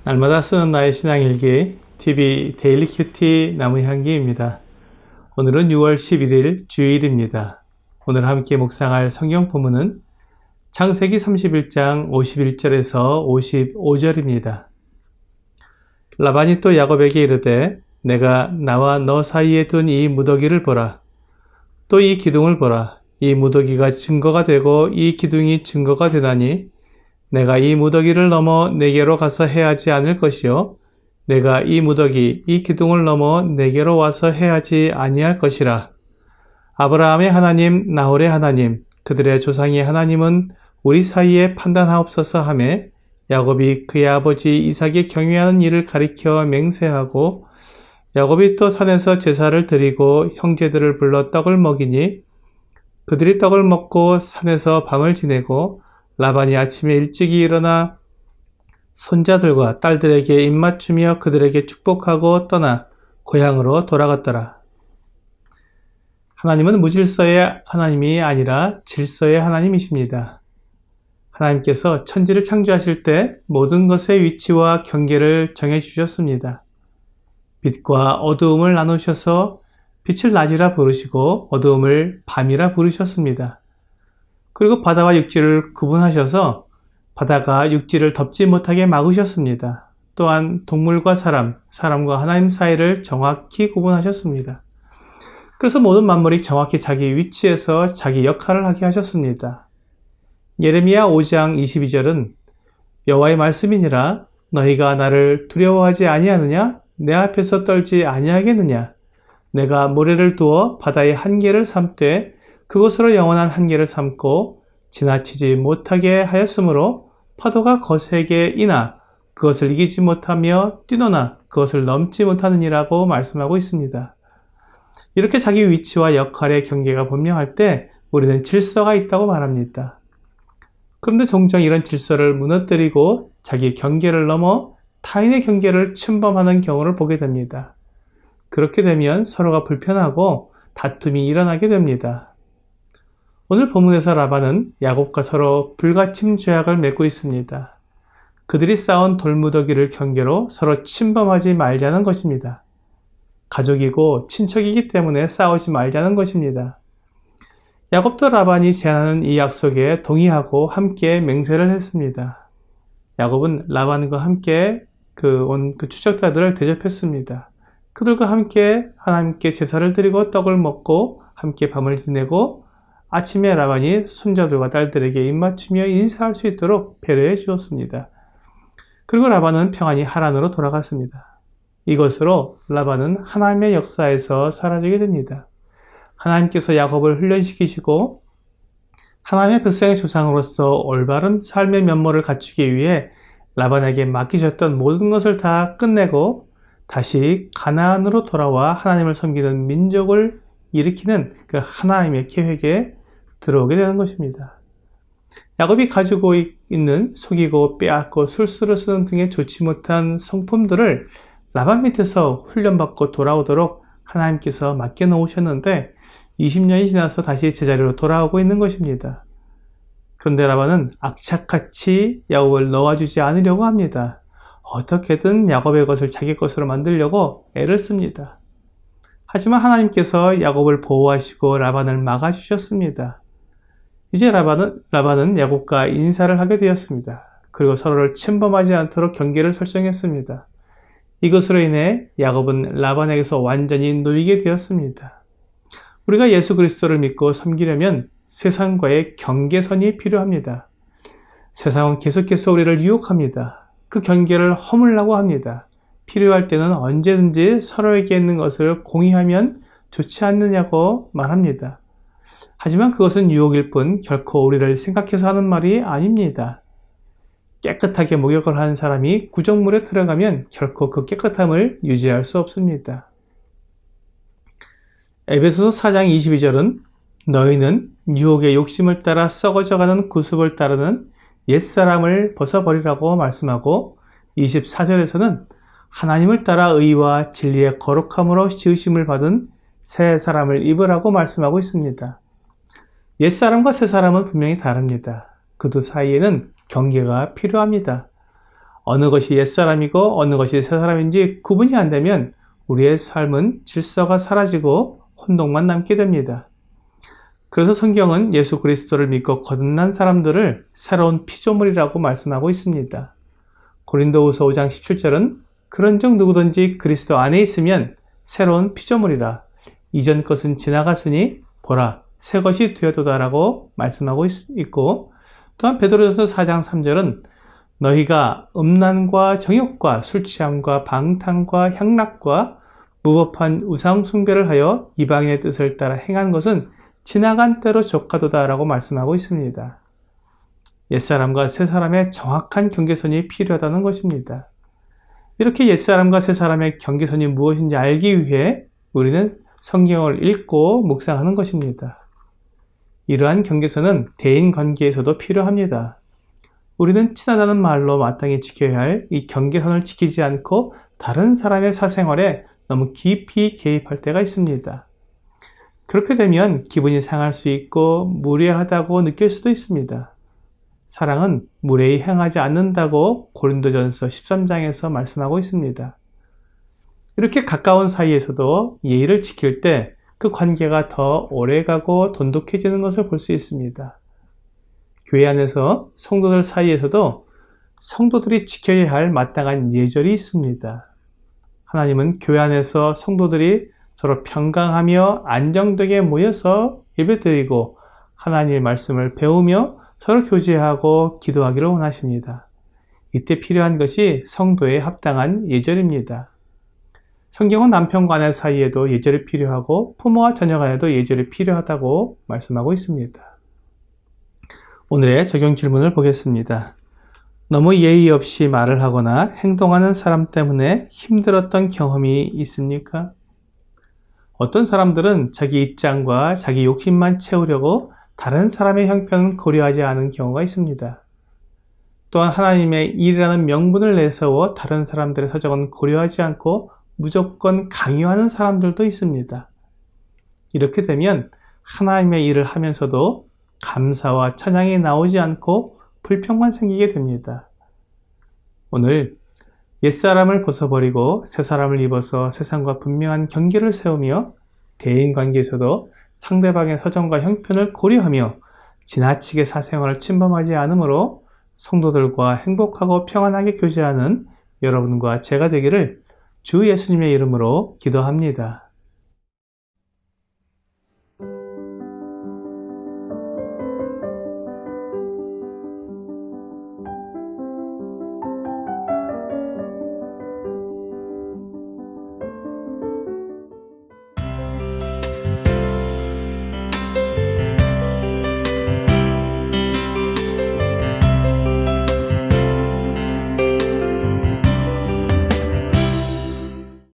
날마다 쓰는 나의 신앙일기 TV 데일리 큐티 나무향기입니다. 오늘은 6월 11일 주일입니다. 오늘 함께 묵상할 성경 본문은 창세기 31장 51절에서 55절입니다. 라반이 또 야곱에게 이르되 내가 나와 너 사이에 둔 이 무더기를 보라. 또 이 기둥을 보라. 이 무더기가 증거가 되고 이 기둥이 증거가 되나니 내가 이 무더기를 넘어 내게로 가서 해하지 않을 것이요 내가 이 무더기 이 기둥을 넘어 내게로 와서 해하지 아니할 것이라. 아브라함의 하나님 나홀의 하나님 그들의 조상의 하나님은 우리 사이에 판단하옵소서 하며 야곱이 그의 아버지 이삭이 경외하는 일을 가리켜 맹세하고 야곱이 또 산에서 제사를 드리고 형제들을 불러 떡을 먹이니 그들이 떡을 먹고 산에서 밤을 지내고 라반이 아침에 일찍이 일어나 손자들과 딸들에게 입맞추며 그들에게 축복하고 떠나 고향으로 돌아갔더라. 하나님은 무질서의 하나님이 아니라 질서의 하나님이십니다. 하나님께서 천지를 창조하실 때 모든 것의 위치와 경계를 정해주셨습니다. 빛과 어두움을 나누셔서 빛을 낮이라 부르시고 어두움을 밤이라 부르셨습니다. 그리고 바다와 육지를 구분하셔서 바다가 육지를 덮지 못하게 막으셨습니다. 또한 동물과 사람과 하나님 사이를 정확히 구분하셨습니다. 그래서 모든 만물이 정확히 자기 위치에서 자기 역할을 하게 하셨습니다. 예레미야 5장 22절은 여호와의 말씀이니라 너희가 나를 두려워하지 아니하느냐? 내 앞에서 떨지 아니하겠느냐? 내가 모래를 두어 바다의 한계를 삼되 그곳으로 영원한 한계를 삼고 지나치지 못하게 하였으므로 파도가 거세게 이나 그것을 이기지 못하며 뛰노나 그것을 넘지 못하느니라고 말씀하고 있습니다. 이렇게 자기 위치와 역할의 경계가 분명할 때 우리는 질서가 있다고 말합니다. 그런데 종종 이런 질서를 무너뜨리고 자기 경계를 넘어 타인의 경계를 침범하는 경우를 보게 됩니다. 그렇게 되면 서로가 불편하고 다툼이 일어나게 됩니다. 오늘 본문에서 라반은 야곱과 서로 불가침 죄악을 맺고 있습니다. 그들이 쌓은 돌무더기를 경계로 서로 침범하지 말자는 것입니다. 가족이고 친척이기 때문에 싸우지 말자는 것입니다. 야곱도 라반이 제안하는 이 약속에 동의하고 함께 맹세를 했습니다. 야곱은 라반과 함께 온 추적자들을 대접했습니다. 그들과 함께 하나님께 제사를 드리고 떡을 먹고 함께 밤을 지내고 아침에 라반이 손자들과 딸들에게 입맞추며 인사할 수 있도록 배려해 주었습니다. 그리고 라반은 평안히 하란으로 돌아갔습니다. 이것으로 라반은 하나님의 역사에서 사라지게 됩니다. 하나님께서 야곱을 훈련시키시고 하나님의 백성의 조상으로서 올바른 삶의 면모를 갖추기 위해 라반에게 맡기셨던 모든 것을 다 끝내고 다시 가나안으로 돌아와 하나님을 섬기는 민족을 일으키는 그 하나님의 계획에 들어오게 되는 것입니다. 야곱이 가지고 있는 속이고 빼앗고 술수를 쓰는 등의 좋지 못한 성품들을 라반 밑에서 훈련받고 돌아오도록 하나님께서 맡겨놓으셨는데 20년이 지나서 다시 제자리로 돌아오고 있는 것입니다. 그런데 라반은 악착같이 야곱을 놓아주지 않으려고 합니다. 어떻게든 야곱의 것을 자기 것으로 만들려고 애를 씁니다. 하지만 하나님께서 야곱을 보호하시고 라반을 막아주셨습니다. 이제 라반은 야곱과 인사를 하게 되었습니다. 그리고 서로를 침범하지 않도록 경계를 설정했습니다. 이것으로 인해 야곱은 라반에게서 완전히 놓이게 되었습니다. 우리가 예수 그리스도를 믿고 섬기려면 세상과의 경계선이 필요합니다. 세상은 계속해서 우리를 유혹합니다. 그 경계를 허물라고 합니다. 필요할 때는 언제든지 서로에게 있는 것을 공유하면 좋지 않느냐고 말합니다. 하지만 그것은 유혹일 뿐 결코 우리를 생각해서 하는 말이 아닙니다. 깨끗하게 목욕을 한 사람이 구정물에 들어가면 결코 그 깨끗함을 유지할 수 없습니다. 에베소서 4장 22절은 너희는 유혹의 욕심을 따라 썩어져가는 구습을 따르는 옛사람을 벗어버리라고 말씀하고 24절에서는 하나님을 따라 의와 진리의 거룩함으로 지으심을 받은 새 사람을 입으라고 말씀하고 있습니다. 옛사람과 새사람은 분명히 다릅니다. 그 두 사이에는 경계가 필요합니다. 어느 것이 옛사람이고 어느 것이 새사람인지 구분이 안 되면 우리의 삶은 질서가 사라지고 혼동만 남게 됩니다. 그래서 성경은 예수 그리스도를 믿고 거듭난 사람들을 새로운 피조물이라고 말씀하고 있습니다. 고린도후서 5장 17절은 그런즉 누구든지 그리스도 안에 있으면 새로운 피조물이라. 이전 것은 지나갔으니 보라 새 것이 되었도다라고 말씀하고 있고, 또한 베드로전서 4장 3절은 너희가 음란과 정욕과 술취함과 방탕과 향락과 무법한 우상 숭배를 하여 이방인의 뜻을 따라 행한 것은 지나간 때로 족하도다라고 말씀하고 있습니다. 옛사람과 새사람의 정확한 경계선이 필요하다는 것입니다. 이렇게 옛사람과 새사람의 경계선이 무엇인지 알기 위해 우리는 성경을 읽고 묵상하는 것입니다. 이러한 경계선은 대인관계에서도 필요합니다. 우리는 친하다는 말로 마땅히 지켜야 할 이 경계선을 지키지 않고 다른 사람의 사생활에 너무 깊이 개입할 때가 있습니다. 그렇게 되면 기분이 상할 수 있고 무례하다고 느낄 수도 있습니다. 사랑은 무례히 행하지 않는다고 고린도전서 13장에서 말씀하고 있습니다. 이렇게 가까운 사이에서도 예의를 지킬 때 그 관계가 더 오래가고 돈독해지는 것을 볼 수 있습니다. 교회 안에서 성도들 사이에서도 성도들이 지켜야 할 마땅한 예절이 있습니다. 하나님은 교회 안에서 성도들이 서로 평강하며 안정되게 모여서 예배드리고 하나님의 말씀을 배우며 서로 교제하고 기도하기를 원하십니다. 이때 필요한 것이 성도의 합당한 예절입니다. 성경은 남편과 아내 사이에도 예절이 필요하고 부모와 자녀 간에도 예절이 필요하다고 말씀하고 있습니다. 오늘의 적용 질문을 보겠습니다. 너무 예의 없이 말을 하거나 행동하는 사람 때문에 힘들었던 경험이 있습니까? 어떤 사람들은 자기 입장과 자기 욕심만 채우려고 다른 사람의 형편은 고려하지 않은 경우가 있습니다. 또한 하나님의 일이라는 명분을 내세워 다른 사람들의 사정은 고려하지 않고 무조건 강요하는 사람들도 있습니다. 이렇게 되면 하나님의 일을 하면서도 감사와 찬양이 나오지 않고 불평만 생기게 됩니다. 오늘 옛사람을 벗어버리고 새사람을 입어서 세상과 분명한 경계를 세우며 대인관계에서도 상대방의 사정과 형편을 고려하며 지나치게 사생활을 침범하지 않으므로 성도들과 행복하고 평안하게 교제하는 여러분과 제가 되기를 주 예수님의 이름으로 기도합니다.